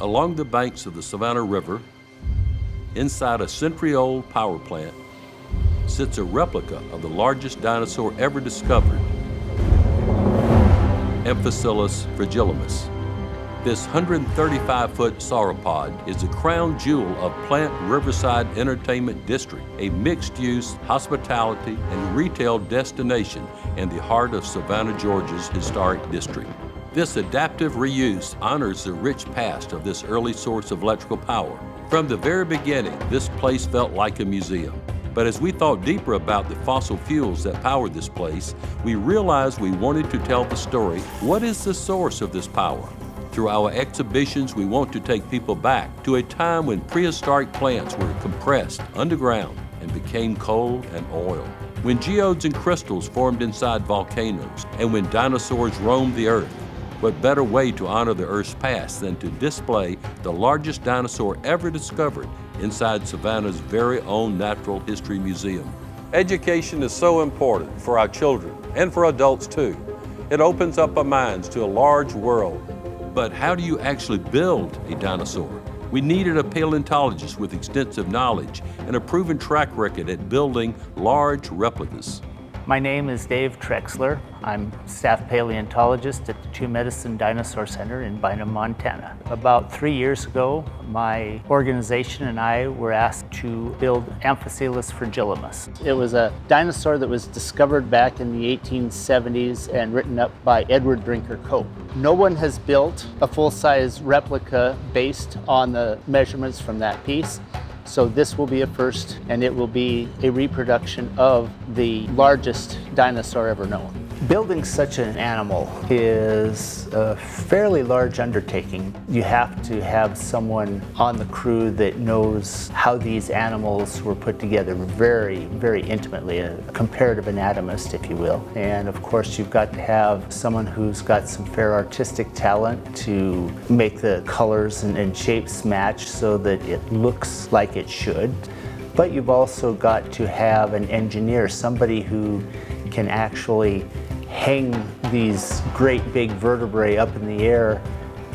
Along the banks of the Savannah River, inside a century-old power plant, sits a replica of the largest dinosaur ever discovered, Amphisilus fragilis. This 135-foot sauropod is the crown jewel of Plant Riverside Entertainment District, a mixed-use hospitality and retail destination in the heart of Savannah, Georgia's historic district. This adaptive reuse honors the rich past of this early source of electrical power. From the very beginning, this place felt like a museum. But as we thought deeper about the fossil fuels that powered this place, we realized we wanted to tell the story, what is the source of this power? Through our exhibitions, we want to take people back to a time when prehistoric plants were compressed underground and became coal and oil, when geodes and crystals formed inside volcanoes, and when dinosaurs roamed the earth. What better way to honor the Earth's past than to display the largest dinosaur ever discovered inside Savannah's very own Natural History Museum? Education is so important for our children and for adults too. It opens up our minds to a large world. But how do you actually build a dinosaur? We needed a paleontologist with extensive knowledge and a proven track record at building large replicas. My name is Dave Trexler. I'm staff paleontologist at the Two Medicine Dinosaur Center in Bynum, Montana. About 3 years ago, my organization and I were asked to build Amphisilus fragilis. It was a dinosaur that was discovered back in the 1870s and written up by Edward Brinker Cope. No one has built a full-size replica based on the measurements from that piece. So this will be a first, and it will be a reproduction of the largest dinosaur ever known. Building such an animal is a fairly large undertaking. You have to have someone on the crew that knows how these animals were put together very, very intimately, a comparative anatomist, if you will. And of course, you've got to have someone who's got some fair artistic talent to make the colors and shapes match so that it looks like it should. But you've also got to have an engineer, somebody who can actually hang these great big vertebrae up in the air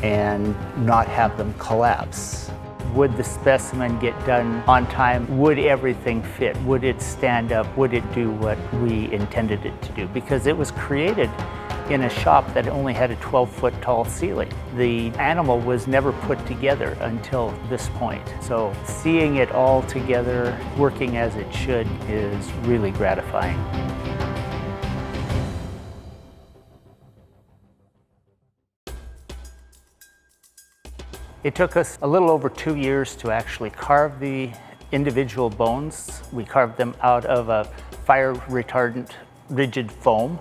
and not have them collapse. Would the specimen get done on time? Would everything fit? Would it stand up? Would it do what we intended it to do? Because it was created in a shop that only had a 12-foot tall ceiling. The animal was never put together until this point. So seeing it all together, working as it should, is really gratifying. It took us a little over 2 years to actually carve the individual bones. We carved them out of a fire-retardant rigid foam.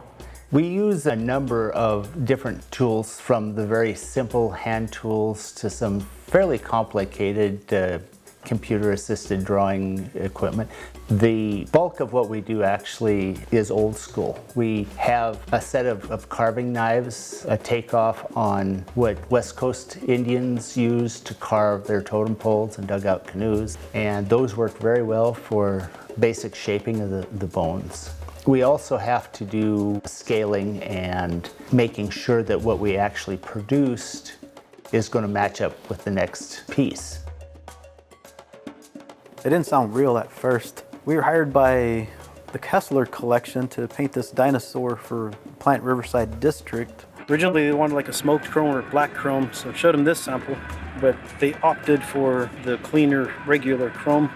We use a number of different tools, from the very simple hand tools to some fairly complicated computer-assisted drawing equipment. The bulk of what we do actually is old school. We have a set of carving knives, a takeoff on what West Coast Indians used to carve their totem poles and dugout canoes, and those work very well for basic shaping of the bones. We also have to do scaling and making sure that what we actually produced is going to match up with the next piece. It didn't sound real at first. We were hired by the Kessler collection to paint this dinosaur for Plant Riverside District. Originally they wanted like a smoked chrome or black chrome, so I showed them this sample, but they opted for the cleaner, regular chrome.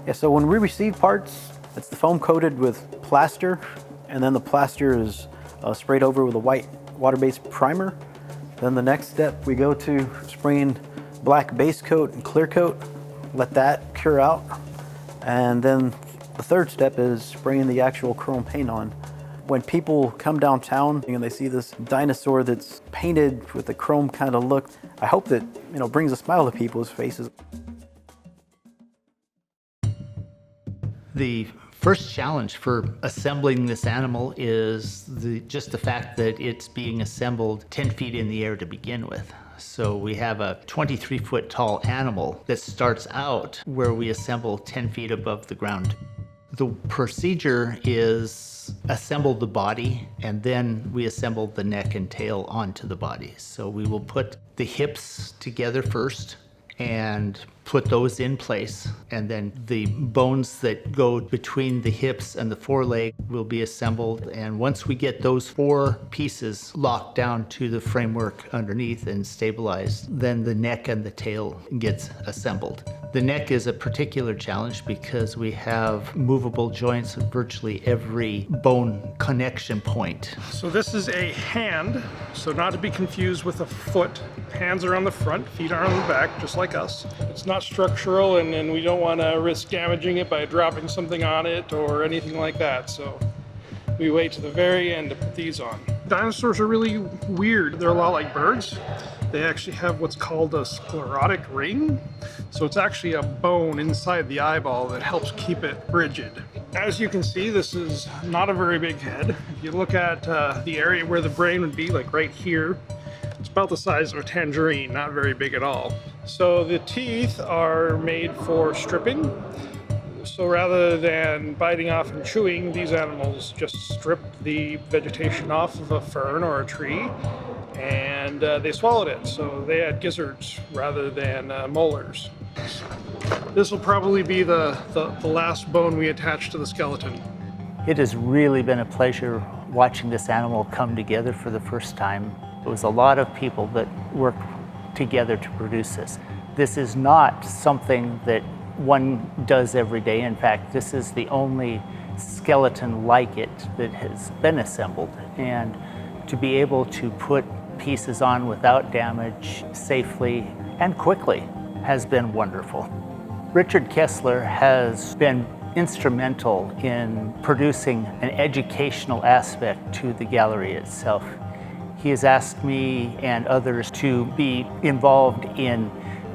Yeah, so when we receive parts, it's the foam coated with plaster, and then the plaster is sprayed over with a white water-based primer. Then the next step, we go to spraying black base coat and clear coat, let that cure out. And then the third step is spraying the actual chrome paint on. When people come downtown and they see this dinosaur that's painted with a chrome kind of look, I hope that, brings a smile to people's faces. The first challenge for assembling this animal is just the fact that it's being assembled 10 feet in the air to begin with. So we have a 23-foot tall animal that starts out where we assemble 10 feet above the ground. The procedure is assemble the body, and then we assemble the neck and tail onto the body. So we will put the hips together first and put those in place, and then the bones that go between the hips and the foreleg will be assembled. And once we get those 4 pieces locked down to the framework underneath and stabilized, then the neck and the tail gets assembled. The neck is a particular challenge because we have movable joints at virtually every bone connection point. So this is a hand, so not to be confused with a foot. Hands are on the front, feet are on the back, just like us. It's not structural, and we don't want to risk damaging it by dropping something on it or anything like that. So we wait to the very end to put these on. Dinosaurs are really weird. They're a lot like birds. They actually have what's called a sclerotic ring. So it's actually a bone inside the eyeball that helps keep it rigid. As you can see, this is not a very big head. If you look at the area where the brain would be, like right here, it's about the size of a tangerine, not very big at all. So the teeth are made for stripping. So rather than biting off and chewing, these animals just strip the vegetation off of a fern or a tree, and they swallowed it. So they had gizzards rather than molars. This will probably be the last bone we attach to the skeleton. It has really been a pleasure watching this animal come together for the first time. It was a lot of people that worked together to produce this. This is not something that one does every day. In fact, this is the only skeleton like it that has been assembled. And to be able to put pieces on without damage safely and quickly has been wonderful. Richard Kessler has been instrumental in producing an educational aspect to the gallery itself. He has asked me and others to be involved in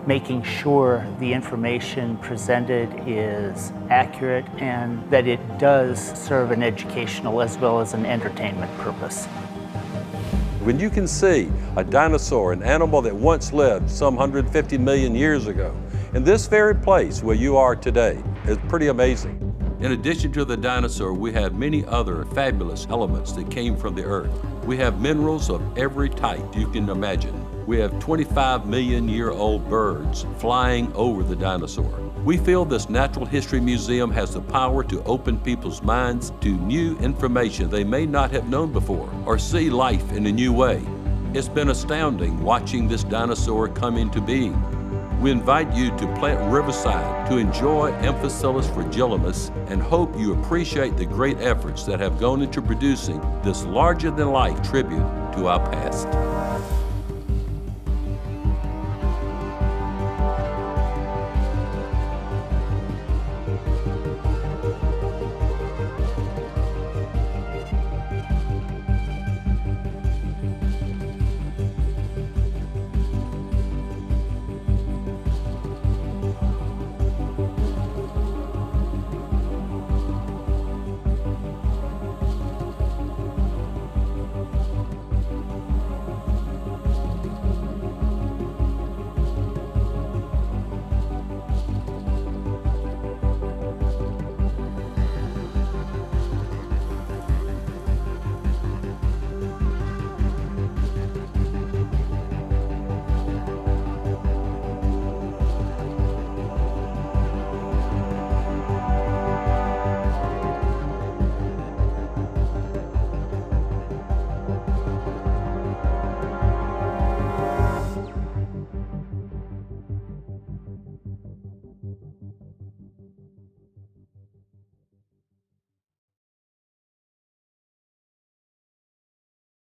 making sure the information presented is accurate and that it does serve an educational as well as an entertainment purpose. When you can see a dinosaur, an animal that once lived some 150 million years ago, in this very place where you are today, it's pretty amazing. In addition to the dinosaur, we have many other fabulous elements that came from the earth. We have minerals of every type you can imagine. We have 25-million-year-old birds flying over the dinosaur. We feel this Natural History Museum has the power to open people's minds to new information they may not have known before or see life in a new way. It's been astounding watching this dinosaur come into being. We invite you to Plant Riverside to enjoy Amphicoelus fragilis and hope you appreciate the great efforts that have gone into producing this larger-than-life tribute to our past.